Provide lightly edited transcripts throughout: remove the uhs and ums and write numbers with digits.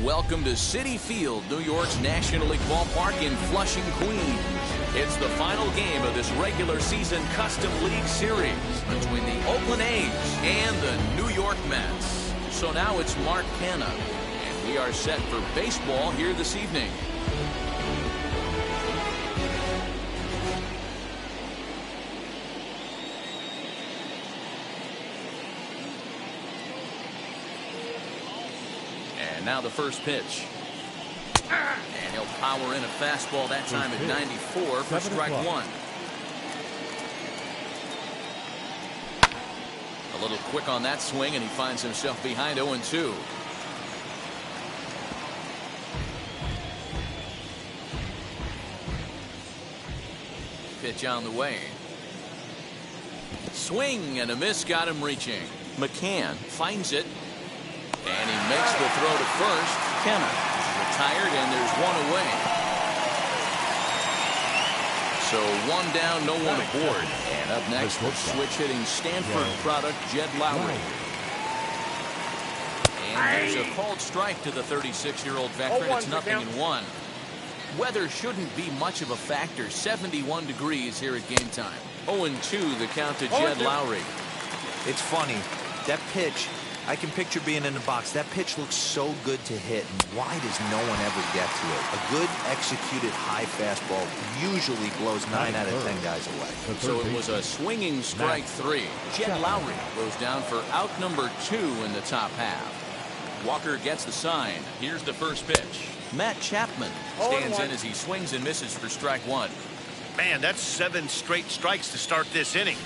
and welcome to Citi Field, New York's National League ballpark in Flushing, Queens. It's the final game of this regular season Custom League Series between the Oakland A's and the New York Mets. So now it's Mark Canha, and we are set for baseball here this evening. And now the first pitch. And he'll power in a fastball that time at 94 for strike one. A little quick on that swing, and he finds himself behind 0-2. Pitch on the way. Swing and a miss, got him reaching. McCann finds it. And he makes the throw to first. Canha retired, and there's one away. So one down, no one aboard. And up next, the switch-hitting Stanford product, Jed Lowry. And there's a called strike to the 36-year-old veteran. It's 0-1. Weather shouldn't be much of a factor. 71 degrees here at game time. 0-2 the count to Jed Lowry. It's funny. That pitch, I can picture being in the box. That pitch looks so good to hit. Why does no one ever get to it? A good executed high fastball usually blows 9 out of 10 guys away. So it was a swinging strike three. Jed Lowry goes down for out number 2 in the top half. Walker gets the sign. Here's the first pitch. Matt Chapman stands in as he swings and misses for strike one. Man, that's 7 straight strikes to start this inning.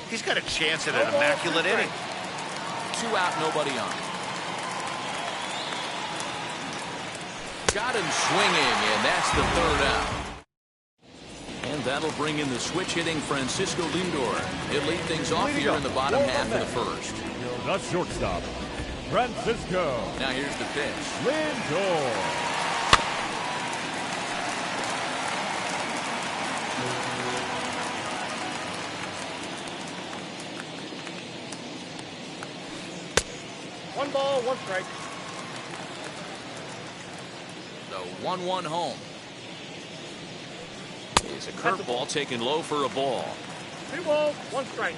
He's got a chance at an immaculate inning. 2 out, nobody on. Got him swinging, and that's the 3rd out. And that'll bring in the switch-hitting Francisco Lindor. He'll lead things off here in the bottom half of the first. The shortstop, Francisco. Now here's the pitch. Lindor. One ball, one strike. The 1-1 home. Is a curveball taken low for a ball. 2 balls, 1 strike.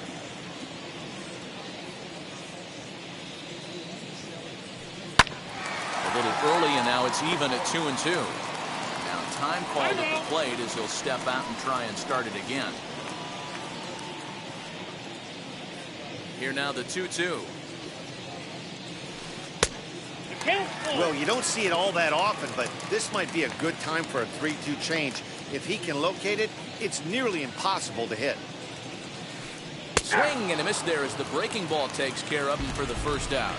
A little early, and now it's even at 2-2. Now time called at the plate as he'll step out and try and start it again. Here now the 2-2. Well, you don't see it all that often, but this might be a good time for a 3-2 change. If he can locate it, it's nearly impossible to hit. Swing and a miss there as the breaking ball takes care of him for the first out.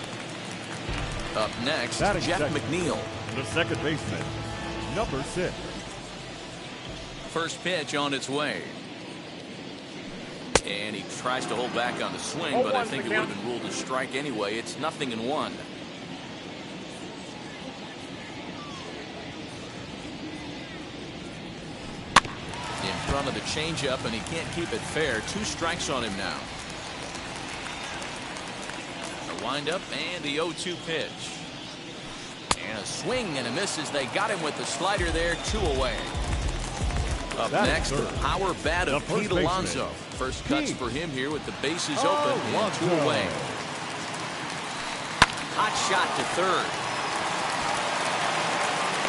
Up next, Jeff McNeil. The second baseman, number 6. First pitch on its way. And he tries to hold back on the swing, but I think it would have been ruled a strike anyway. It's 0-1. In front of the changeup, and he can't keep it fair. 2 strikes on him now. A windup and the 0-2 pitch. And a swing and a miss as they got him with the slider there. 2 away. Up next, the power bat of Pete Alonso. First cuts for him here with the bases open and 2 away. Hot shot to third.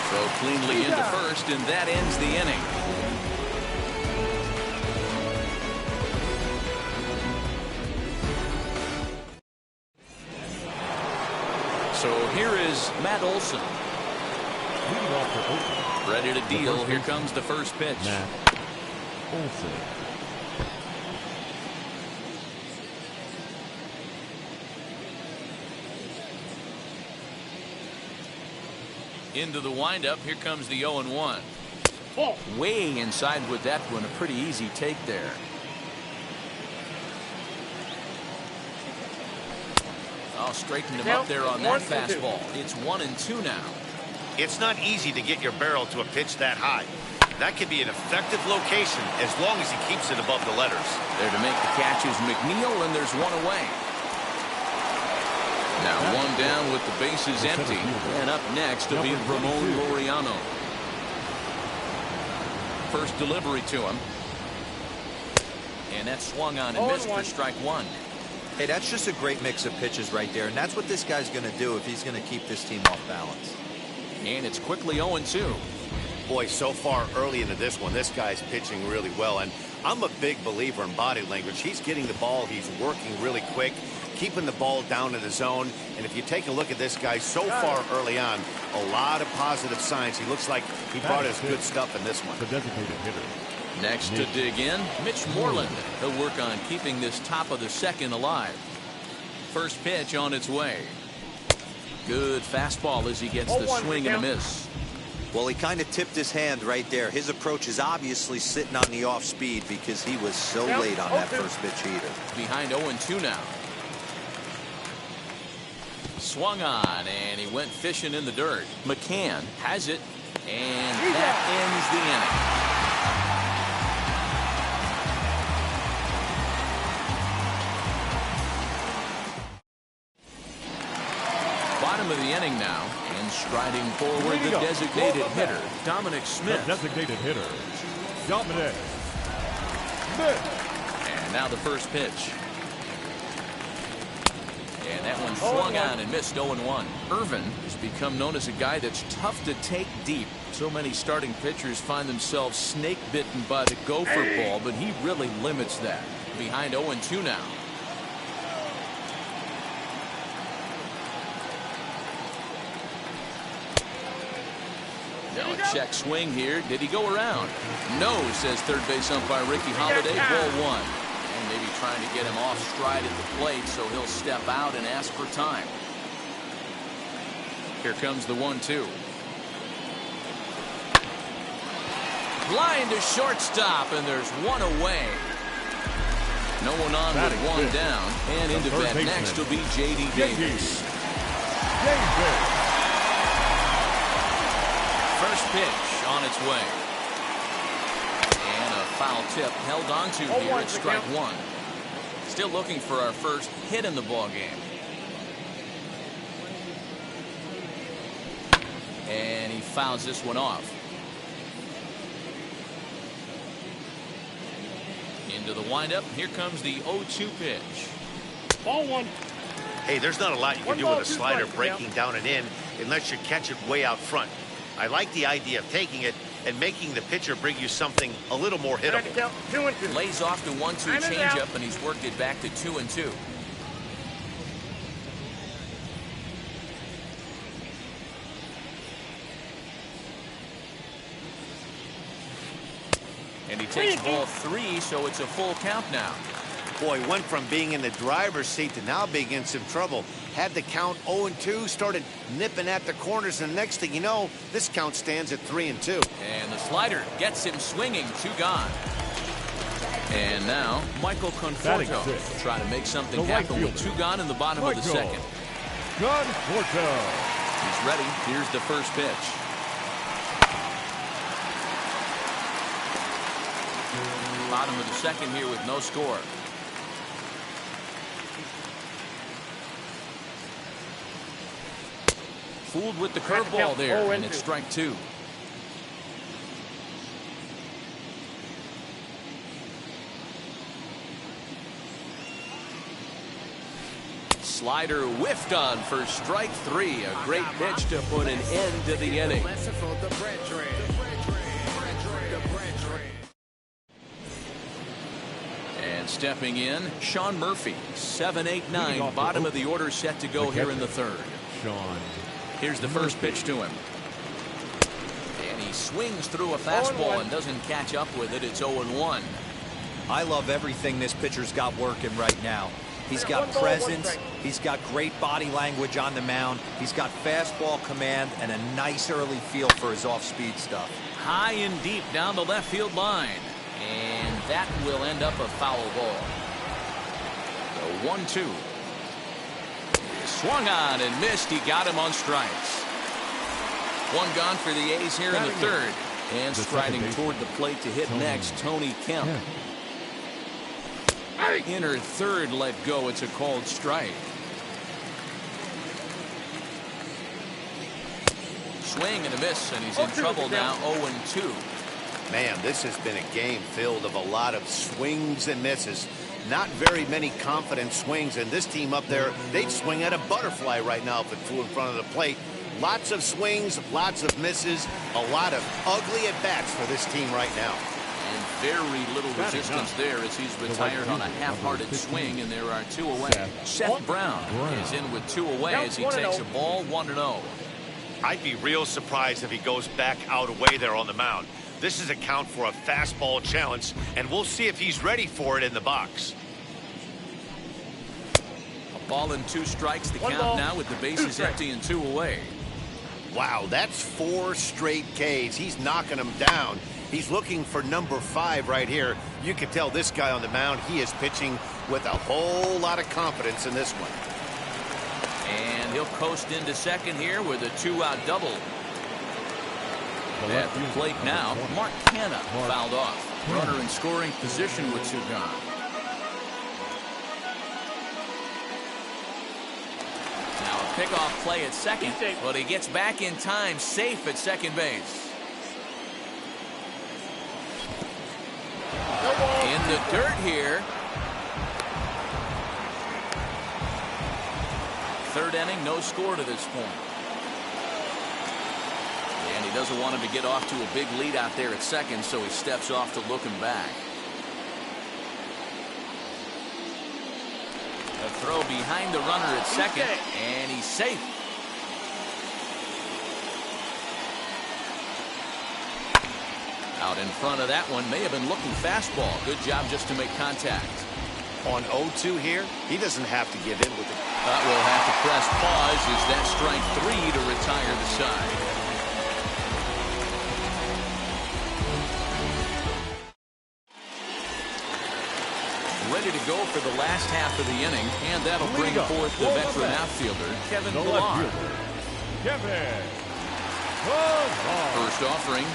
Throw cleanly into first, and that ends the inning. So here is Matt Olson. Ready to deal. Here comes the first pitch. Matt Olson. Into the windup. Here comes the 0-1. Way inside with that one. A pretty easy take there. Oh, straightened him up there on that fastball. It's 1-2 now. It's not easy to get your barrel to a pitch that high. That could be an effective location as long as he keeps it above the letters. There to make the catch is McNeil, and there's 1 away. Now one down with the bases empty. And up next will be Ramon Laureano. First delivery to him. And that swung on and missed for strike one. Hey, that's just a great mix of pitches right there. And that's what this guy's going to do if he's going to keep this team off balance. And it's quickly 0-2. Boy, so far early into this one, this guy's pitching really well. And I'm a big believer in body language. He's getting the ball. He's working really quick, keeping the ball down in the zone. And if you take a look at this guy so far early on, a lot of positive signs. He looks like he brought us good stuff in this one. The designated hitter. Next to dig in, Mitch Moreland. He'll work on keeping this top of the second alive. First pitch on its way. Good fastball as he gets the swing and a miss. Well, he kind of tipped his hand right there. His approach is obviously sitting on the off speed because he was so late on that first pitch heater. Behind 0-2 now. Swung on, and he went fishing in the dirt. McCann has it, and that ends the inning. Bottom of the inning now, and striding forward the designated hitter, Dominic Smith. The designated hitter, Dominic Smith. And now the first pitch. And that one swung on and missed 0-1. Irvin has become known as a guy that's tough to take deep. So many starting pitchers find themselves snake bitten by the gopher ball, but he really limits that. Behind 0-2 now. Now a check swing here. Did he go around? No, says third base umpire Ricky Holiday. Ball one. And maybe trying to get him off stride at the plate, so he'll step out and ask for time. Here comes the 1-2. Line to shortstop, and there's one away. No one on with one down. And into bat next will be J.D. Davis. First pitch on its way. And a foul tip held onto here at strike one. Still looking for our first hit in the ball game. And he fouls this one off. Into the windup. Here comes the 0-2 pitch. Ball one. Hey, there's not a lot you can do with a slider breaking down and in unless you catch it way out front. I like the idea of taking it and making the pitcher bring you something a little more hittable. 2-2. Lays off the 1-2 changeup, and he's worked it back to 2-2. And he takes ball 3, so it's a full count now. Boy, went from being in the driver's seat to now being in some trouble. Had the count 0-2, started nipping at the corners, and the next thing you know, this count stands at 3-2. And the slider gets him swinging, 2 gone. And now, Michael Conforto will try to make something happen with 2 gone in the bottom of the second. Conforto. He's ready. Here's the first pitch. Bottom of the second here with no score. Fooled with the curveball there, and it's strike 2. Slider whiffed on for strike 3. A great pitch to put an end to the inning. And stepping in, Sean Murphy, 7-8-9, bottom of the order set to go here in the third. Sean. Here's the first pitch to him. And he swings through a fastball and doesn't catch up with it. It's 0-1. I love everything this pitcher's got working right now. He's got presence. He's got great body language on the mound. He's got fastball command and a nice early feel for his off-speed stuff. High and deep down the left field line. And that will end up a foul ball. The 1-2. Swung on and missed. He got him on strikes. 1 gone for the A's here in the third. And striding toward the plate to hit next, Tony Kemp. Inner third let go. It's a called strike. swing and a miss, and he's in trouble now. 0-2. Man, this has been a game filled of a lot of swings and misses. Not very many confident swings, and this team up there, they'd swing at a butterfly right now if it flew in front of the plate. Lots of swings, lots of misses, a lot of ugly at-bats for this team right now. And very little resistance there as he's retired on a half-hearted swing, and there are 2 away. Seth Brown is in with 2 away as he takes a ball 1-0. I'd be real surprised if he goes back out away there on the mound. This is a count for a fastball challenge, and we'll see if he's ready for it in the box. A ball and 2 strikes. The count now with the bases empty and 2 away. Wow, that's 4 straight Ks. He's knocking them down. He's looking for number 5 right here. You can tell this guy on the mound, he is pitching with a whole lot of confidence in this one. And he'll coast into second here with a 2-out double. At the plate now, Mark Canha fouled off. Runner in scoring position with 2 gone. Now a pickoff play at second, but he gets back in time, safe at second base. In the dirt here. 3rd inning, no score to this point. And he doesn't want him to get off to a big lead out there at second, so he steps off to look him back. A throw behind the runner at second, and he's safe. Out in front of that one, may have been looking fastball. Good job just to make contact. On 0-2 here, he doesn't have to give in with it. We'll have to press pause as that strike 3 to retire the side. Ready to go for the last half of the inning, and that'll bring forth the veteran outfielder, Kevin Pillar. Kevin. First offering.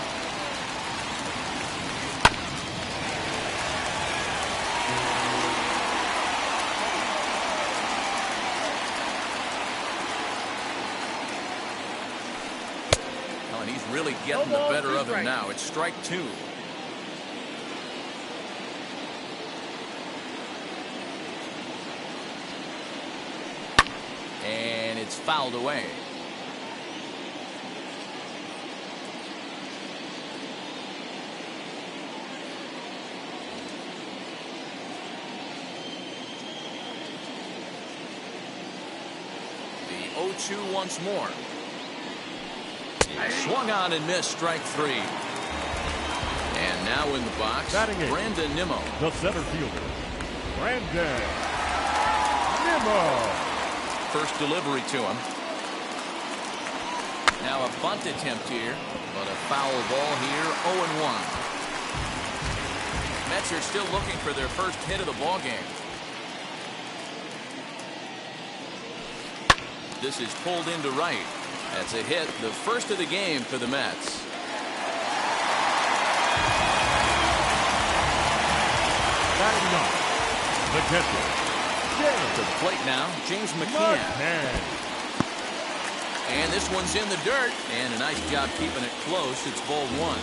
Oh, and he's really getting the better of him now. It's strike 2. And it's fouled away. The 0-2 once more. Swung on and missed, strike 3. And now in the box, Brandon Nimmo. The center fielder, Brandon Nimmo. First delivery to him. Now a bunt attempt here, but a foul ball here, 0-1. Mets are still looking for their first hit of the ball game. This is pulled into right. That's a hit, the first of the game for the Mets. Batting up, the catcher. To the plate now, James McCann. And this one's in the dirt, and a nice job keeping it close. It's ball 1.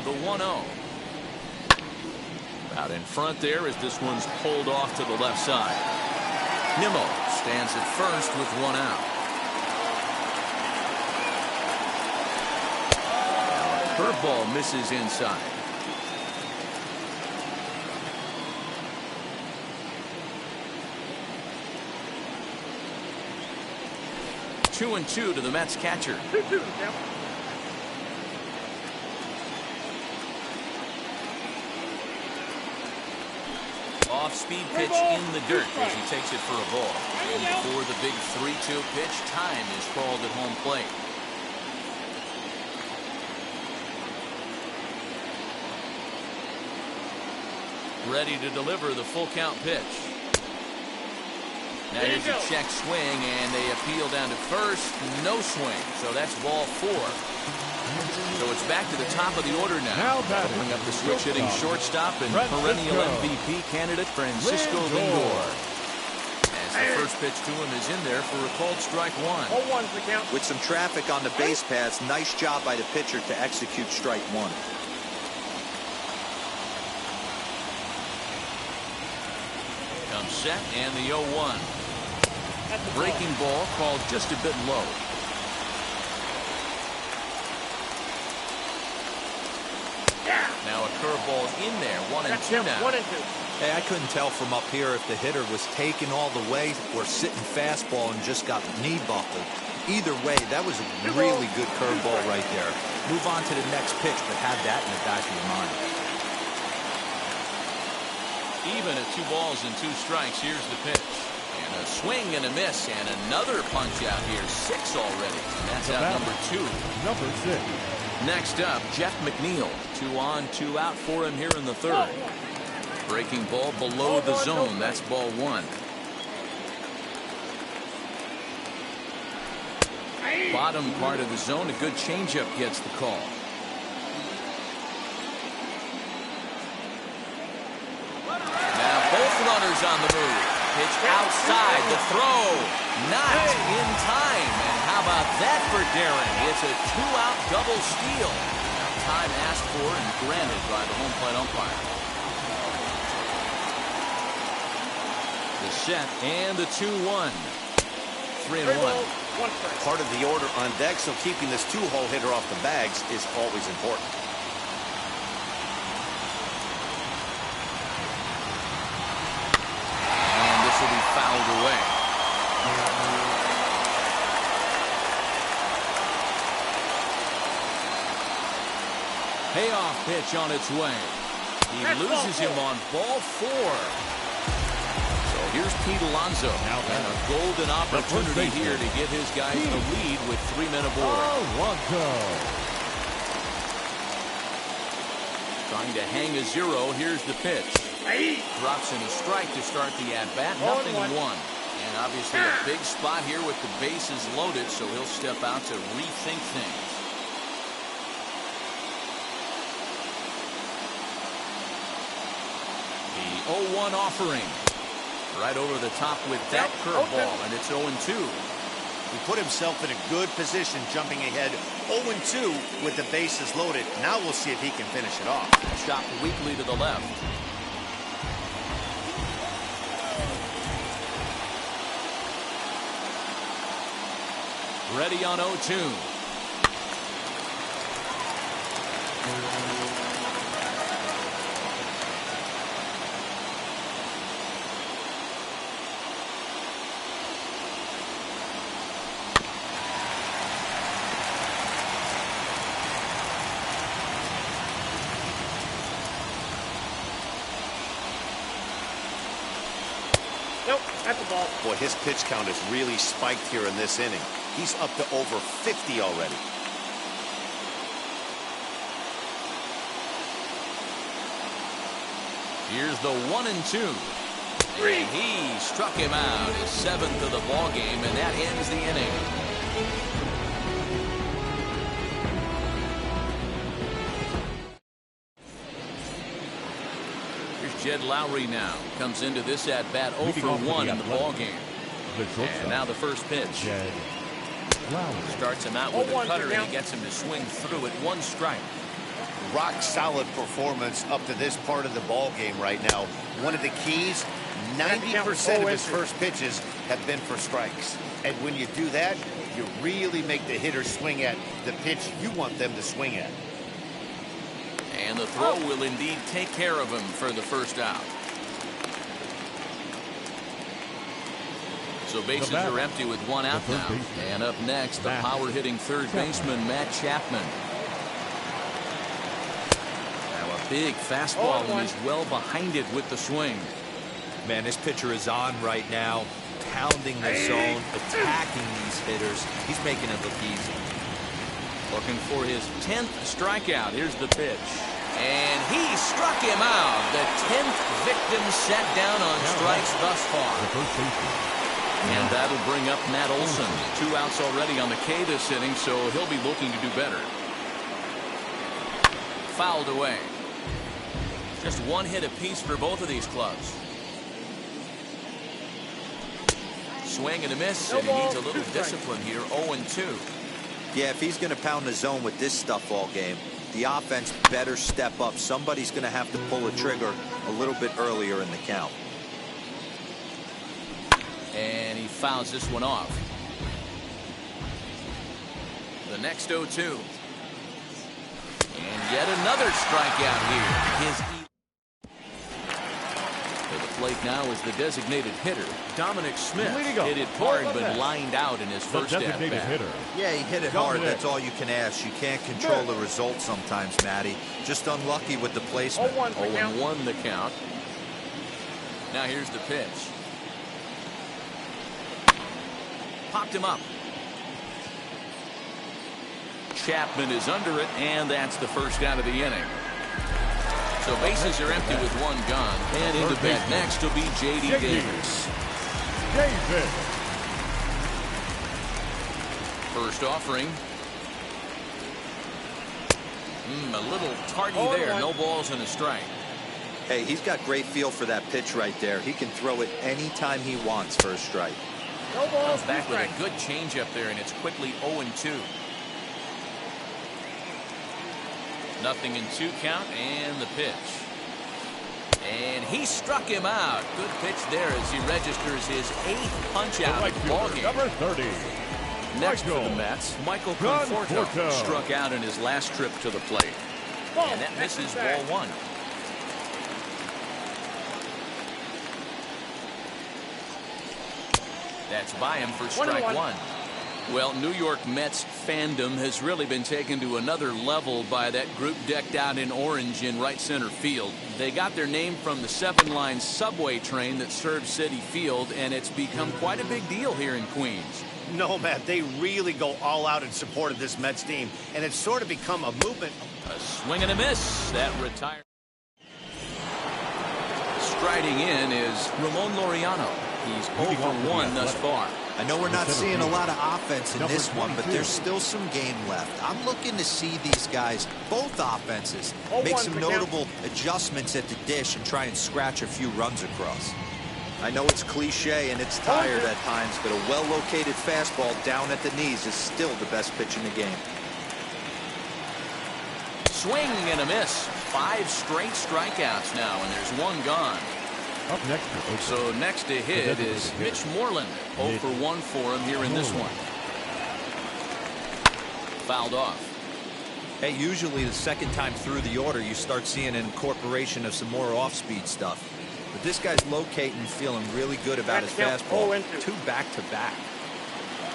The 1-0. Out in front there as this one's pulled off to the left side. Nimmo stands at first with 1 out. Curveball misses inside. Two and 2 to the Mets catcher. 2-2, Off-speed pitch in the dirt as he takes it for a ball. And before the big 3-2 pitch, time is called at home plate. Ready to deliver the full count pitch. Now here's a check swing, and they appeal down to first. No swing, so that's ball 4. So it's back to the top of the order now. Bring up the switch-hitting shortstop and perennial MVP candidate Francisco Lindor. As the first pitch to him is in there for a called strike 1. 0-1's the count. With some traffic on the base paths, nice job by the pitcher to execute strike 1. Comes set and the 0-1. Breaking ball called just a bit low. Now a curveball in there. 1-2 now. 1-2. Hey, I couldn't tell from up here if the hitter was taking all the way or sitting fastball and just got knee buckled. Either way, that was a really good curveball right there. Move on to the next pitch, but have that in the back of your mind. Even at 2 balls and 2 strikes, here's the pitch. And a swing and a miss, and another punch out here. 6 already. And that's out number 2. Number 6. Next up, Jeff McNeil. 2 on, 2 out for him here in the 3rd. Breaking ball below the zone. That's ball 1. Bottom part of the zone. A good changeup gets the call. Now both runners on the move. Pitch outside. The throw not in time. And how about that for Darren? It's a 2-out double steal. Now time asked for and granted by the home plate umpire. The set and the 2-1. 3-1. Part of the order on deck, so keeping this 2-hole hitter off the bags is always important. And this will be fouled away. Payoff pitch on its way. He loses him on ball 4. Here's Pete Alonso, and a golden opportunity here to give his guys the lead with 3 men aboard. Trying to hang a 0. Here's the pitch. Drops in a strike to start the at-bat. Nothing 1. And obviously a big spot here with the bases loaded, so he'll step out to rethink things. The 0-1 offering. Right over the top with that curveball, and it's 0-2. He put himself in a good position, jumping ahead 0-2 with the bases loaded. Now we'll see if he can finish it off. Shot weakly to the left. Ready on 0-2. Nope, that's a ball. Boy, his pitch count has really spiked here in this inning. He's up to over 50 already. Here's the 1-2. And he struck him out, his 7th of the ball game, and that ends the inning. Jed Lowry now comes into this at bat 0 for 1 in the ball game. And now the first pitch. Starts him out with a cutter, and he gets him to swing through it. 1 strike. Rock solid performance up to this part of the ball game right now. One of the keys, 90% of his first pitches have been for strikes. And when you do that, you really make the hitter swing at the pitch you want them to swing at. And the throw will indeed take care of him for the first out. So bases are empty with 1 out now. And up next, the power-hitting third baseman, Matt Chapman. Now a big fastball, and he's well behind it with the swing. Man, this pitcher is on right now, pounding the zone, attacking these hitters. He's making it look easy. Looking for his 10th strikeout. Here's the pitch. And he struck him out. The 10th victim set down on strikes thus far. And that'll bring up Matt Olson. 2 outs already on the K this inning, so he'll be looking to do better. Fouled away. Just 1 hit apiece for both of these clubs. Swing and a miss, and he needs a little discipline here. 0-2. Yeah, if he's going to pound the zone with this stuff all game, the offense better step up. Somebody's going to have to pull a trigger a little bit earlier in the count. And he fouls this one off. The next 0-2. And yet another strikeout here. To the plate now is the designated hitter, Dominic Smith. Hit it hard but lined out in his first at-bat. Yeah, he hit it hard. That's all you can ask. You can't control the result sometimes, Matty. Just unlucky with the placement. 0-1 the count. Now here's the pitch. Popped him up. Chapman is under it, and that's the first out of the inning. So bases are empty with 1 gone. And in the bat next will be J.D. Davis. First offering. A little tardy there. No balls and a strike. Hey, he's got great feel for that pitch right there. He can throw it anytime he wants for a strike. Comes back with a good changeup there, and it's quickly 0-2. Nothing in 2 count, and the pitch. And he struck him out. Good pitch there as he registers his 8th punch out of the ball game. Number 30. Next for the Mets, Michael Conforto struck out in his last trip to the plate. And that misses ball 1. That's by him for strike 1. Well, New York Mets fandom has really been taken to another level by that group decked out in orange in right center field. They got their name from the 7-line subway train that serves Citi Field, and it's become quite a big deal here in Queens. No, Matt, they really go all out in support of this Mets team, and it's sort of become a movement. A swing and a miss. That retired. Striding in is Ramon Laureano. He's 0-1 thus far. I know we're not seeing a lot of offense in this one, but there's still some game left. I'm looking to see these guys, both offenses, make some notable adjustments at the dish and try and scratch a few runs across. I know it's cliche and it's tired at times, but a well-located fastball down at the knees is still the best pitch in the game. Swing and a miss. 5 straight strikeouts now, and there's 1 gone. Up next, so next to hit is Mitch Moreland. 0 for 1 for him here in this one. Fouled off. Hey, usually the second time through the order, you start seeing an incorporation of some more off-speed stuff. But this guy's locating and feeling really good about his fastball. 2 back-to-back.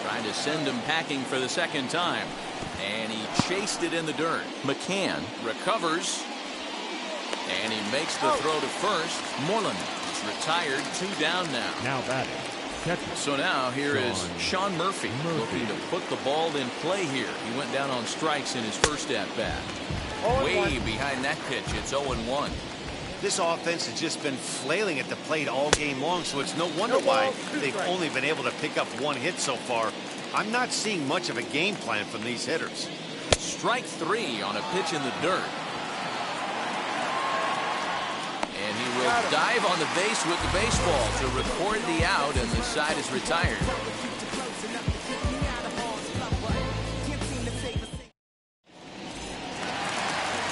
Trying to send him packing for the second time. And he chased it in the dirt. McCann recovers. And he makes the throw to first. Moreland is retired. 2 down now. Now batting. So now here is Sean Murphy looking to put the ball in play here. He went down on strikes in his first at-bat. Way behind that pitch. It's 0-1. This offense has just been flailing at the plate all game long, so it's no wonder why they've only been able to pick up 1 hit so far. I'm not seeing much of a game plan from these hitters. Strike 3 on a pitch in the dirt. And he will dive on the base with the baseball to record the out, and the side is retired.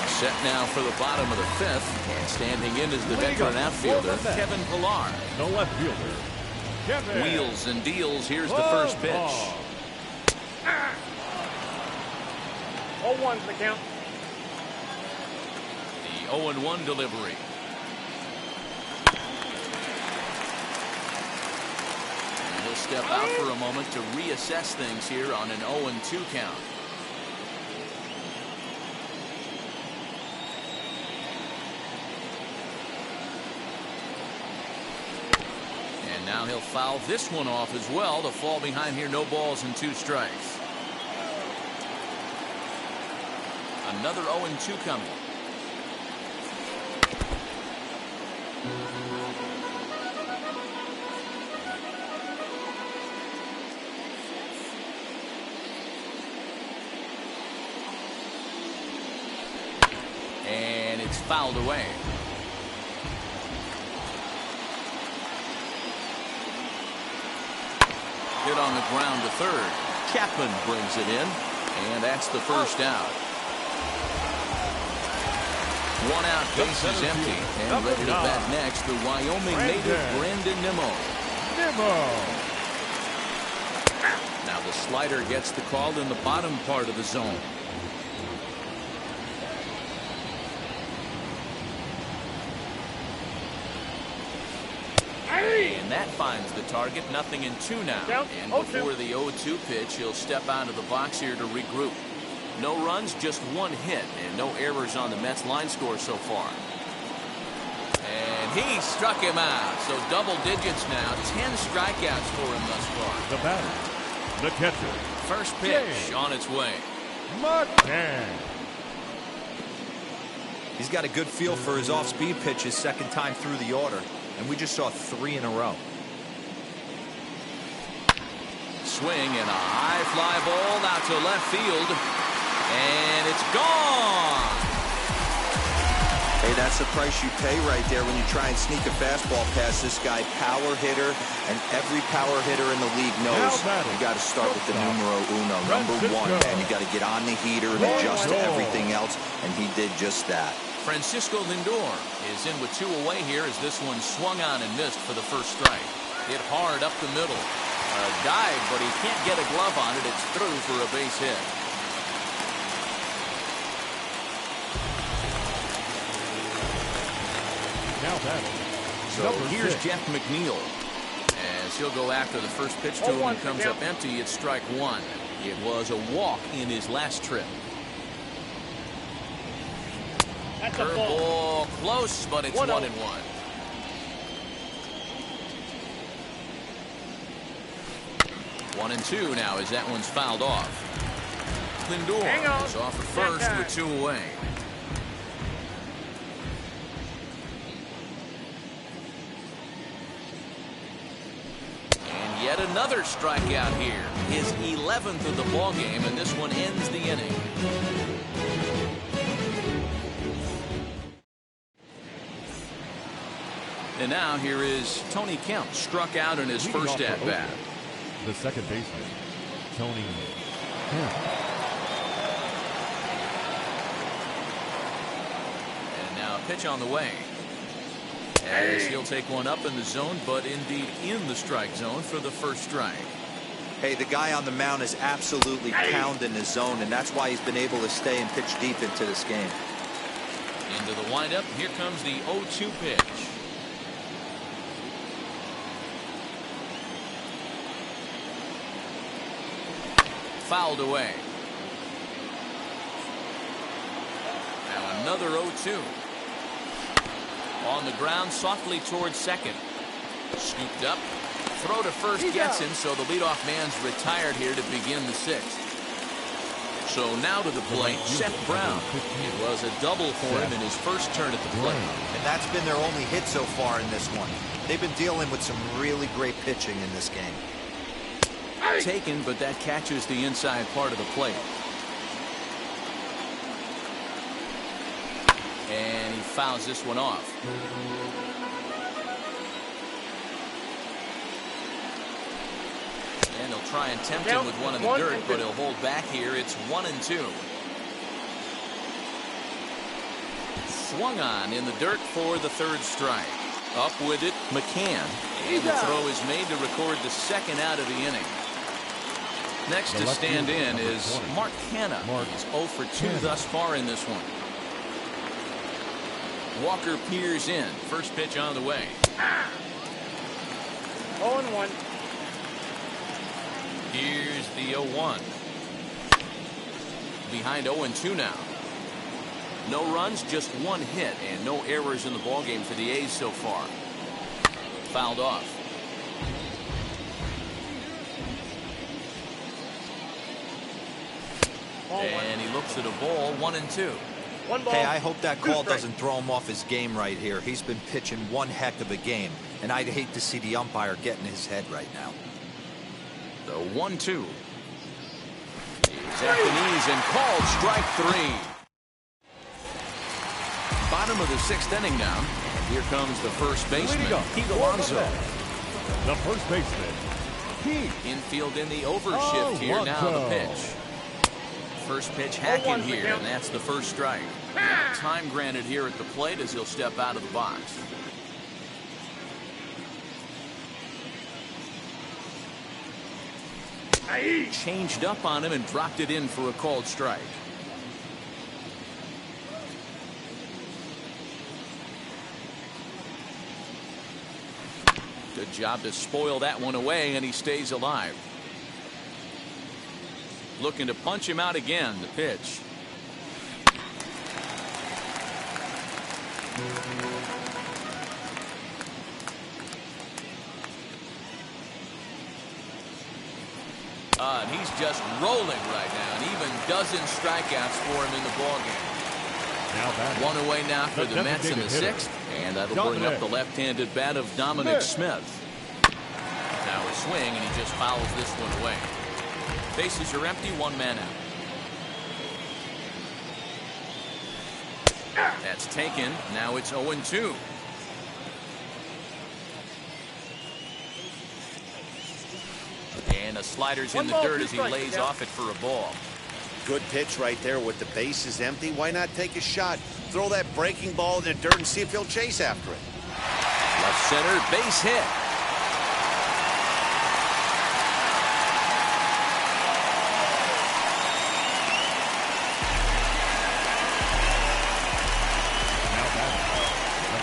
Set now for the bottom of the 5th, and standing in is the veteran outfielder, Kevin Pillar. The left fielder, Kevin. Wheels and deals. Here's the first pitch. 0-1's the count. The 0-1 delivery. And he'll step out for a moment to reassess things here on an 0-2 count. And now he'll foul this one off as well to fall behind here. No balls and 2 strikes. Another 0-2 coming. It's fouled away. Hit on the ground to third. Chapman brings it in, and that's the first out. One out, base is empty, and ready to bat next, the Wyoming native Brandon Nimmo. Now the slider gets the call in the bottom part of the zone. And that finds the target. 0-2 now. And before the 0-2 pitch, he'll step out of the box here to regroup. No runs, just one hit, and no errors on the Mets line score so far. And he struck him out. So double digits now. 10 strikeouts for him thus far. The batter, the catcher. First pitch on its way. Muteme. He's got a good feel for his off-speed pitches second time through the order. And we just saw 3 in a row. Swing and a high fly ball out to left field. And it's gone. Hey, that's the price you pay right there when you try and sneak a fastball past this guy. Power hitter, and every power hitter in the league knows you got to start with the numero uno, number 1, man. You got to get on the heater and adjust to everything else, and he did just that. Francisco Lindor is in with 2 away here as this one swung on and missed for the first strike. Hit hard up the middle. A dive, but he can't get a glove on it. It's through for a base hit. Now batting. So here's Jeff McNeil as he'll go after the first pitch to him and comes up empty. It's strike 1. It was a walk in his last trip. Curveball close, but it's 1-1. One and two now as that one's fouled off. Lindor is off at first with 2 away. And yet another strikeout here. His 11th of the ball game, and this one ends the inning. And now here is Tony Kemp, struck out in his first at bat. The second baseman, Tony Kemp. And now a pitch on the way. As he'll take one up in the zone, but indeed in the strike zone for the first strike. Hey, the guy on the mound is absolutely pounding the zone, and that's why he's been able to stay and pitch deep into this game. Into the windup, here comes the 0-2 pitch. Fouled away. Now another 0-2. On the ground, softly towards second. Scooped up. Throw to first gets him, so the leadoff man's retired here to begin the 6th. So now to the plate, Seth Brown. It was a double for him in his first turn at the plate. And that's been their only hit so far in this one. They've been dealing with some really great pitching in this game. Taken, but that catches the inside part of the plate. And he fouls this one off. And he'll try and tempt him with one in the dirt, but he'll hold back here. It's 1-2. Swung on in the dirt for the 3rd strike. Up with it, McCann. And the throw is made to record the 2nd out of the inning. Next to stand in is Mark Hanna. He's 0 for 2 thus far in this one. Walker peers in. First pitch on the way. 0-1. Here's the 0-1. Behind 0-2 now. No runs, just 1 hit, and no errors in the ballgame for the A's so far. Fouled off. And he looks at a ball, 1-2. Hey, I hope that call doesn't throw him off his game right here. He's been pitching one heck of a game, and I'd hate to see the umpire get in his head right now. The 1-2. He's at the knees and called strike 3. Bottom of the 6th inning now. And here comes the first baseman, Pete Alonso. The first baseman, Pete. Infield in the overshift here now, the pitch. First pitch hacking here, and that's the first strike. Time granted here at the plate as he'll step out of the box. Changed up on him and dropped it in for a called strike. Good job to spoil that one away, and he stays alive. Looking to punch him out again, the pitch. And he's just rolling right now, and even dozen strikeouts for him in the ballgame. One away now for the Mets in the 6th, and that'll bring up the left-handed bat of Dominic Smith. Now a swing, and he just fouls this one away. Bases are empty, 1 man out. That's taken. Now it's 0-2. And a slider's in the dirt as he lays off it for a ball. Good pitch right there with the bases empty. Why not take a shot? Throw that breaking ball in the dirt and see if he'll chase after it. Left center, base hit.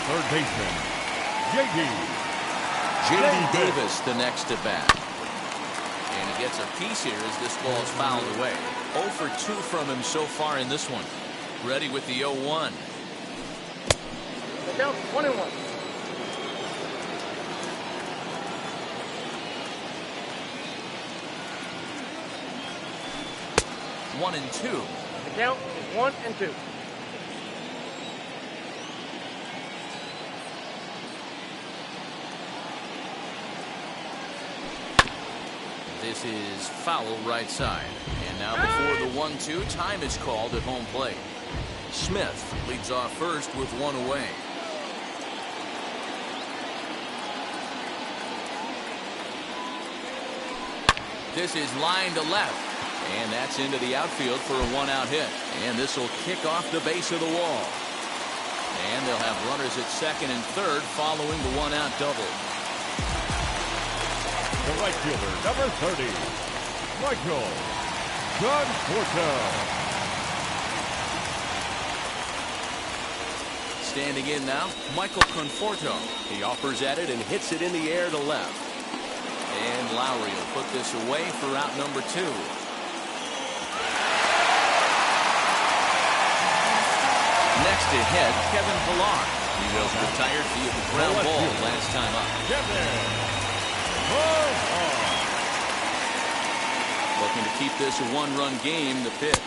Third baseman, J.D. Davis, the next to bat. And he gets a piece here as this ball is fouled away. 0 for 2 from him so far in this one. Ready with the 0-1. Count 1-1. One and 2. The count is 1-2. This is foul right side. And now before the 1-2, time is called at home plate. Smith leads off first with 1 away. This is line to left. And that's into the outfield for a 1-out hit. And this will kick off the base of the wall. And they'll have runners at second and third following the 1-out double. The right fielder, number 30, Michael Conforto. Standing in now, Michael Conforto. He offers at it and hits it in the air to left. And Lowry will put this away for out number 2. Next to hit, Kevin Pillar. He was retired via the ground ball last time up. Looking to keep this a 1-run game, the pitch.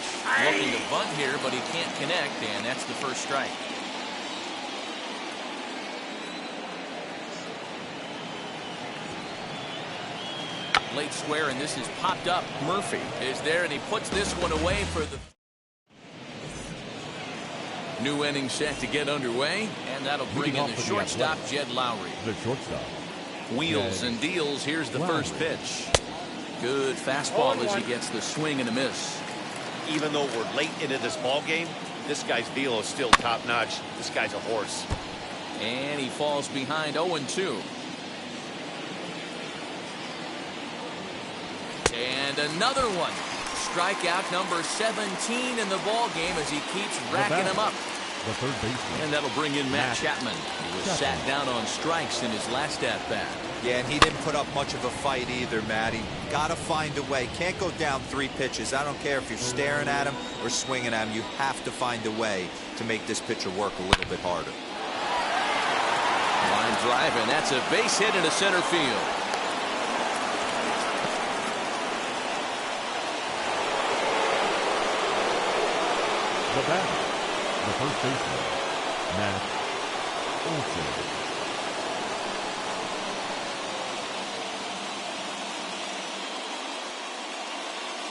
Looking to bunt here, but he can't connect, and that's the first strike. Late square, and this is popped up. Murphy is there, and he puts this one away for the new inning set to get underway, and that'll bring in the shortstop, Jed Lowry. The shortstop. Wheels and deals. Here's the first pitch. Good fastball as he gets the swing and a miss. Even though we're late into this ball game, this guy's velo is still top notch. This guy's a horse. And he falls behind 0-2. And another one. Strikeout number 17 in the ball game as he keeps racking them up. The third baseman. And that'll bring in Matt Chapman. He was sat down on strikes in his last at-bat. Yeah, and he didn't put up much of a fight either, Matty. Got to find a way. Can't go down 3 pitches. I don't care if you're staring at him or swinging at him. You have to find a way to make this pitcher work a little bit harder. Line drive, and that's a base hit into center field. The batter, the first baseman, Matt Olson.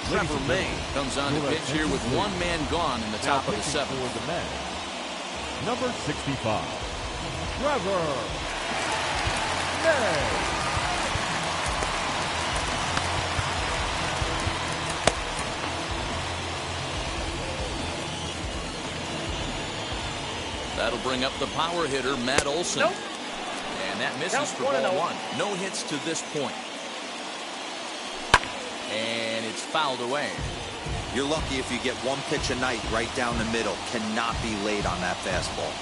Trevor May comes on the pitch here with 1 man gone in the top of the 7th. Number 65, Trevor May. That'll bring up the power hitter, Matt Olson. Nope. And that misses for Count ball 1-0. one. No hits to this point. And it's fouled away. You're lucky if you get one pitch a night right down the middle. Cannot be late on that fastball.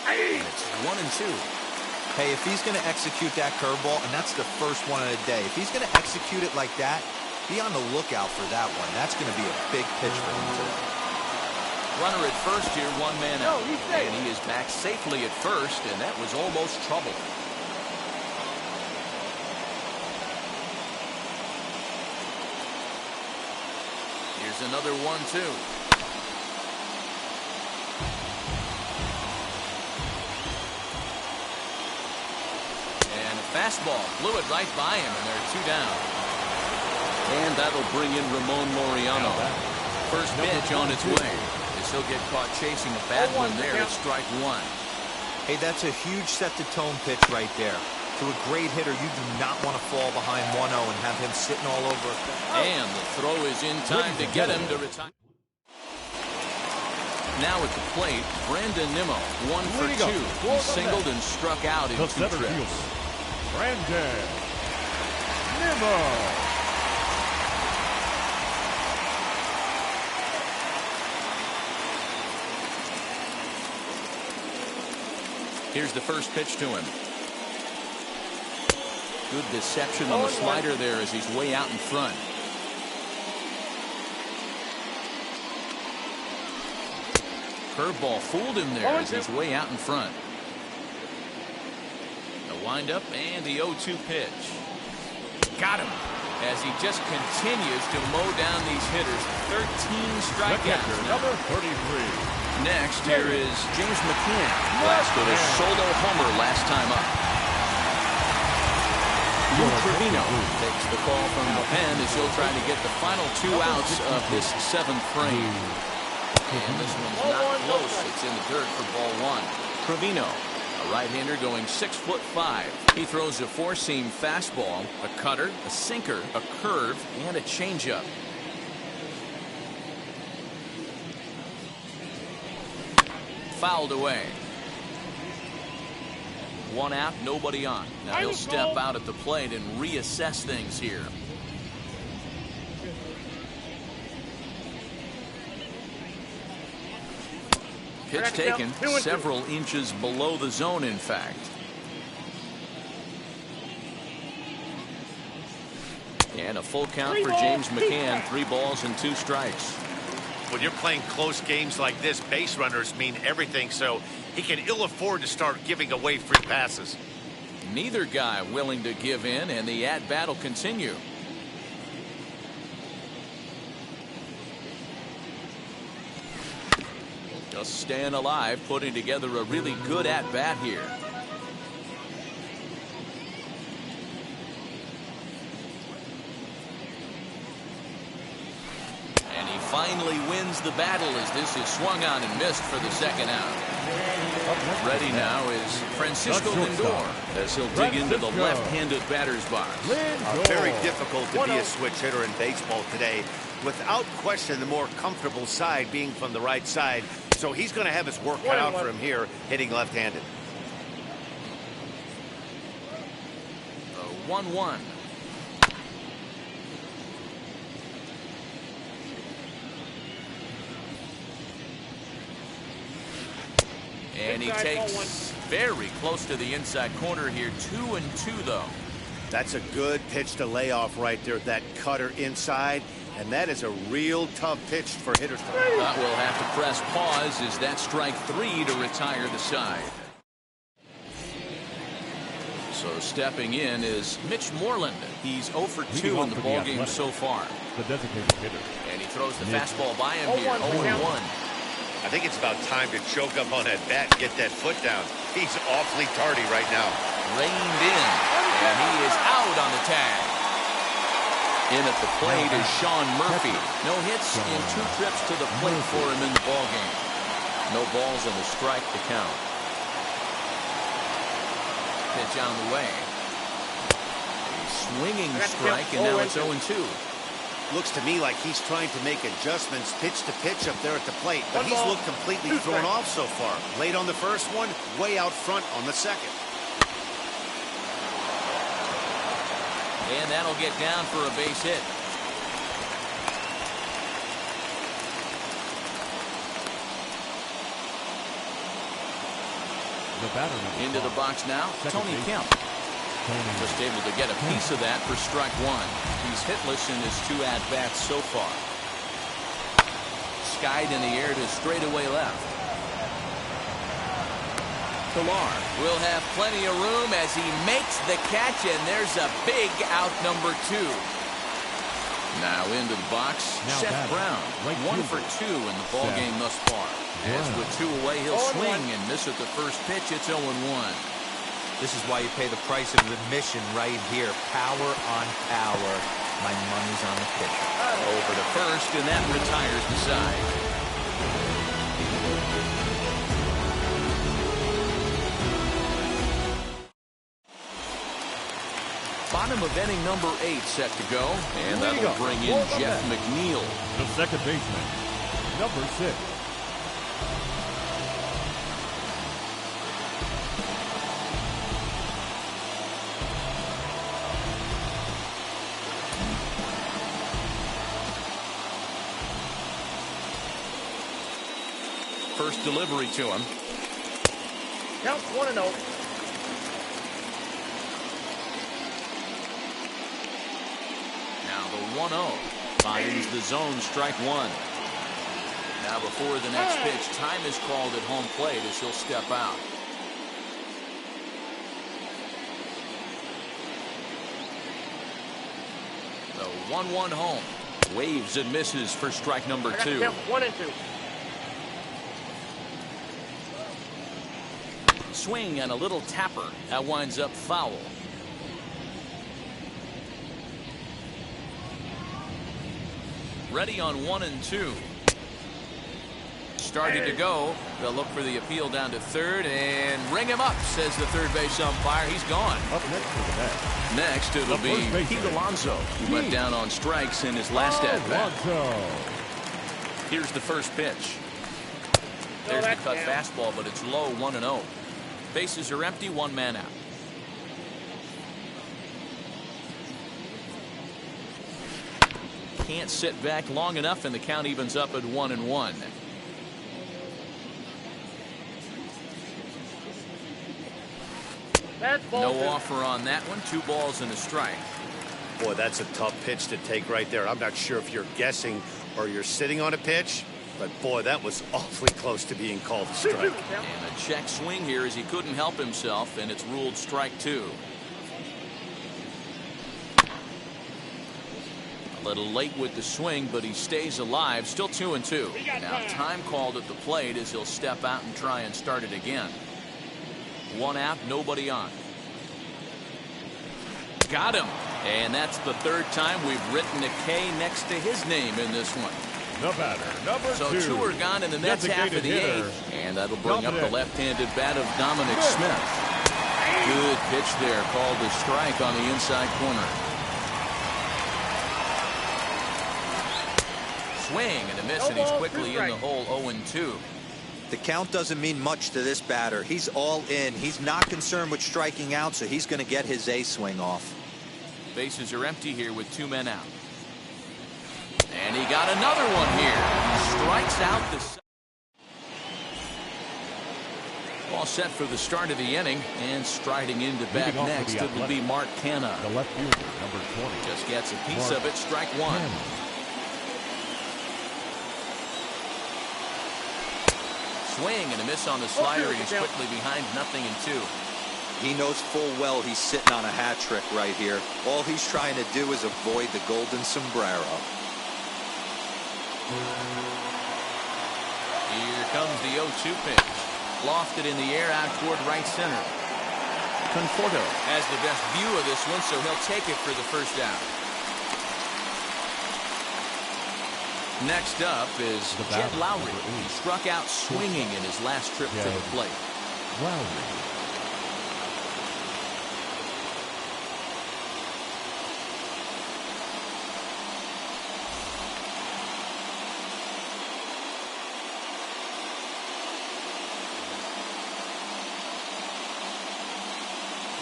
And it's 1-2. Hey, if he's going to execute that curveball, and that's the first one of the day, if he's going to execute it like that, be on the lookout for that one. That's going to be a big pitch for him today. Runner at first here, one man out. No, he's safe. And he is back safely at first, and that was almost trouble. Here's another 1-2. And a fastball blew it right by him, and they're two down. And that'll bring in Ramon Laureano. First pitch on its way. As he'll get caught chasing a bad one there at strike one. Hey, that's a huge set-the-tone pitch right there. To a great hitter, you do not want to fall behind 1-0 and have him sitting all over. And the throw is in time to get him to retire. Now at the plate, Brandon Nimmo, 1 for 2. He singled and struck out in The 2 center trips. fielder, Brandon Nimmo. Here's the first pitch to him. Good deception on the slider there as he's way out in front. Curveball fooled him there as he's way out in front. The windup and the 0-2 pitch. Got him as he just continues to mow down these hitters. 13 strikeouts. Number 33. Next, here is James McCann. Blasted a solo homer last time up. Lou Trevino takes the call from the pen as he'll try to get the final 2 outs of this 7th frame. And this one's not close. It's in the dirt for ball 1. Trevino, a right-hander going 6'5". He throws a four-seam fastball, a cutter, a sinker, a curve, and a changeup. Fouled away. 1 out, nobody on. Now he'll step out at the plate and reassess things here. Pitch taken several inches below the zone, in fact. And a full count for James McCann. 3 balls and 2 strikes. When you're playing close games like this, base runners mean everything, so he can ill afford to start giving away free passes. Neither guy willing to give in, and the at-bat will continue. Just staying alive, putting together a really good at-bat here. And he finally wins the battle as this is swung on and missed for the 2nd out. Ready now is Francisco Lindor as he'll dig into the left-handed batter's box. Very difficult to be a switch hitter in baseball today. Without question, the more comfortable side being from the right side. So he's going to have his work cut out for him here, hitting left-handed. 1-1. And he takes very close to the inside corner here. 2-2 though. That's a good pitch to lay off right there. That cutter inside. And that is a real tough pitch for hitters. But we'll have to press pause as that strike 3 to retire the side. So stepping in is Mitch Moreland. He's 0 for 2 in the ballgame so far. The designated hitter. And he throws the fastball by him here. 0-1. I think it's about time to choke up on that bat and get that foot down. He's awfully tardy right now. Reined in, and he is out on the tag. In at the plate is Sean Murphy. No hits in 2 trips to the plate for him in the ballgame. No balls and a strike to count. Pitch on the way. A swinging strike, and now it's 0-2. Looks to me like he's trying to make adjustments pitch to pitch up there at the plate, but he's looked completely thrown off so far. Late on the first one, way out front on the second. And that'll get down for a base hit. Into the box now, Tony Kemp. Just able to get a piece of that for strike 1. He's hitless in his 2 at-bats so far. Skied in the air to straightaway left. Pilar will have plenty of room as he makes the catch, and there's a big out number 2. Now into the box, Seth Brown. 1 for 2 in the ballgame thus far. As with 2 away, he'll swing and miss at the first pitch. It's 0-1. This is why you pay the price of admission right here. Power on power. My money's on the pitcher. Over to first, and that retires the side. Bottom of inning number 8 set to go, and that'll bring in Jeff McNeil. The second baseman, number 6. First delivery to him. Count 1-0. Now the 1-0 finds the zone, strike 1. Now before the next pitch, time is called at home plate as he'll step out. The 1-1 home. Waves and misses for strike number 2. Count 1-2. Swing and a little tapper. That winds up foul. Ready on 1 and 2. Starting to go. They'll look for the appeal down to third and ring him up, says the third base umpire. He's gone. Up next to the bat. Next it'll be Pete Alonso, who went down on strikes in his last at-bat. Here's the first pitch. There's the cut fastball, but it's low, 1-0. Bases are empty, 1 man out. Can't sit back long enough, and the count evens up at 1-1. No offer on that one. 2 balls and a strike. Boy, that's a tough pitch to take right there. I'm not sure if you're guessing or you're sitting on a pitch. But, boy, that was awfully close to being called a strike. And a check swing here as he couldn't help himself, and it's ruled strike 2. A little late with the swing, but he stays alive. Still 2-2. Now time called at the plate as he'll step out and try and start it again. 1 out, nobody on. Got him. And that's the 3rd time we've written a K next to his name in this one. The batter, number 2. So 2 are gone in the Mets half of the 8th. And that'll bring up the left-handed bat of Dominic Smith. Good pitch there, called a strike on the inside corner. Swing and a miss, and he's quickly in the hole, 0-2. The count doesn't mean much to this batter. He's all in. He's not concerned with striking out, so he's going to get his A swing off. Bases are empty here with 2 men out. And he got another one here. Strikes out the... All set for the start of the inning, and striding into bat next, it will be Mark Canha. The left fielder, number 20. Just gets a piece of it, strike 1. Swing and a miss on the slider, and he's quickly behind 0-2. He knows full well he's sitting on a hat trick right here. All he's trying to do is avoid the golden sombrero. Here comes the 0-2 pitch. Lofted in the air out toward right center. Conforto has the best view of this one, so he'll take it for the first out. Next up is Jed Lowry. He struck out swinging in his last trip to the plate. Lowry.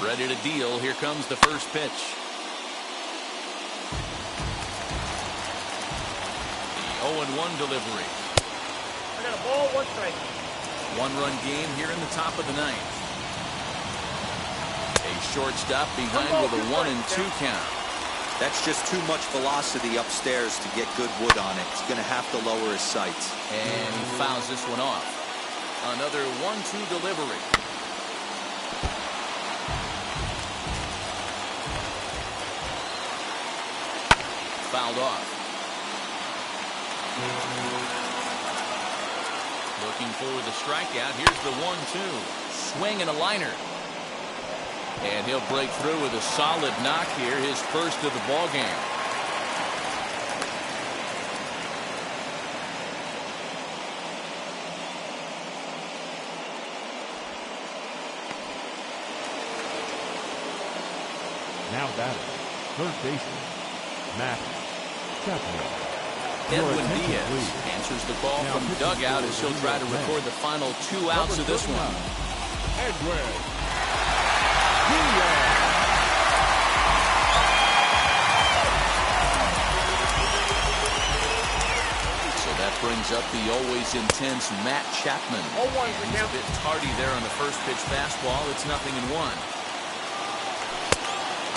Ready to deal. Here comes the first pitch. The 0-1 delivery. I got a ball, 1 strike. One-run game here in the top of the ninth. A shortstop behind with a 1-2 count. That's just too much velocity upstairs to get good wood on it. He's going to have to lower his sights. And he fouls this one off. Another 1-2 delivery. Fouled off. Looking for the strikeout. Here's the 1-2. Swing and a liner. And he'll break through with a solid knock here, his first of the ball game. Now batting, third baseman, Muteme. Edwin Diaz answers the call from the dugout as he'll try to record the final 2 outs of this one. Edwin Diaz. So that brings up the always intense Matt Chapman. He's a bit tardy there on the first pitch fastball. It's 0-1.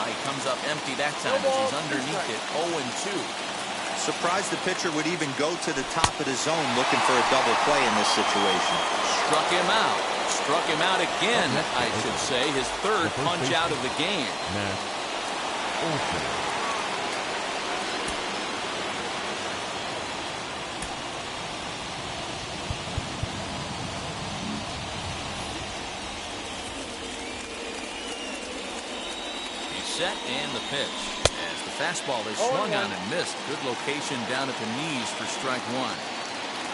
He comes up empty that time as he's underneath it. 0-2. Surprised the pitcher would even go to the top of the zone looking for a double play in this situation. Struck him out. Struck him out again, I should say. His third punch out of the game. Set and the pitch. As the fastball is swung on and missed. Good location down at the knees for strike 1.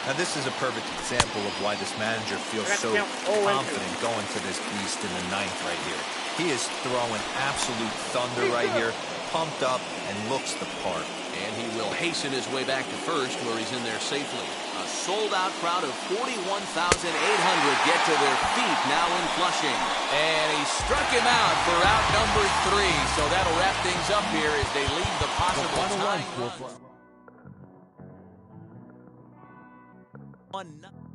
Now this is a perfect example of why this manager feels so confident going to this beast in the ninth right here. He is throwing absolute thunder right here, pumped up and looks the part. And he will hasten his way back to first where he's in there safely. A sold-out crowd of 41,800 get to their feet now in Flushing. And he struck him out for out number 3. So that'll wrap things up here as they leave the possible tying run. 1-0.